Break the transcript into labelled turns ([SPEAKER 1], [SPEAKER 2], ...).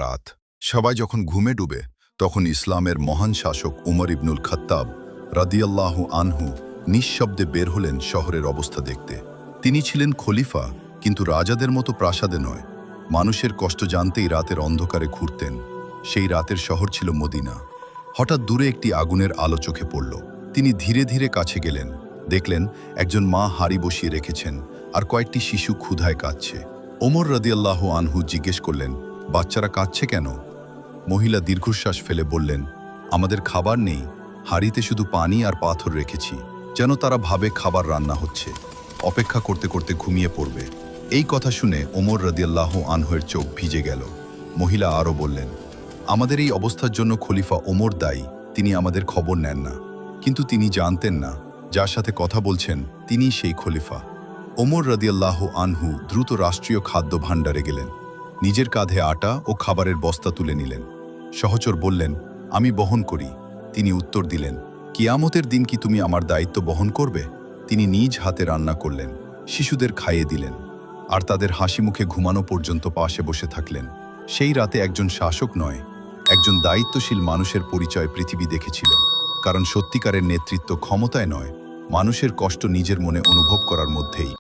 [SPEAKER 1] রাত। সবাই যখন ঘুমে ডুবে তখন ইসলামের মহান শাসক উমর ইবনুল খাত্তাব রাদিয়াল্লাহু আনহু নিঃশব্দে বের হলেন শহরের অবস্থা দেখতে। তিনি ছিলেন খলিফা, কিন্তু রাজাদের মতো প্রাসাদে নয়। মানুষের কষ্ট জানতেই রাতের অন্ধকারে ঘুরতেন। সেই রাতের শহর ছিল মদিনা। হঠাৎ দূরে একটি আগুনের আলো চোখে পড়ল। তিনি ধীরে ধীরে কাছে গেলেন। দেখলেন একজন মা হাঁড়ি বসিয়ে রেখেছেন আর কয়েকটি শিশু ক্ষুধায় কাঁদছে। ওমর রাদিয়াল্লাহু আনহু জিজ্ঞেস করলেন, বাচ্চারা কাঁদছে কেন? মহিলা দীর্ঘশ্বাস ফেলে বললেন, আমাদের খাবার নেই, হাঁড়িতে শুধু পানি আর পাথর রেখেছি, যেন তারা ভাবে খাবার রান্না হচ্ছে, অপেক্ষা করতে করতে ঘুমিয়ে পড়বে। এই কথা শুনে ওমর রাদিয়াল্লাহু আনহুর চোখ ভিজে গেল। মহিলা আরও বললেন, আমাদের এই অবস্থার জন্য খলিফা ওমর দায়ী। তিনি আমাদের খবর নেন না, কিন্তু তিনি জানতেন না যার সাথে কথা বলছেন তিনিই সেই খলিফা। ওমর রাদিয়াল্লাহু আনহু দ্রুত রাষ্ট্রীয় খাদ্য ভাণ্ডারে গেলেন। নিজের কাঁধে আটা ও খাবারের বস্তা তুলে নিলেন। সহচর বললেন, আমি বহন করি। তিনি উত্তর দিলেন, কিয়ামতের দিন কি তুমি আমার দায়িত্ব বহন করবে? তিনি নিজ হাতে রান্না করলেন, শিশুদের খাইয়ে দিলেন, আর তাদের হাসি মুখে ঘুমানো পর্যন্ত পাশে বসে থাকলেন। সেই রাতে একজন শাসক নয়, একজন দায়িত্বশীল মানুষের পরিচয় পৃথিবী দেখেছিল। কারণ সত্যিকারের নেতৃত্ব ক্ষমতায় নয়, মানুষের কষ্ট নিজের মনে অনুভব করার মধ্যেই।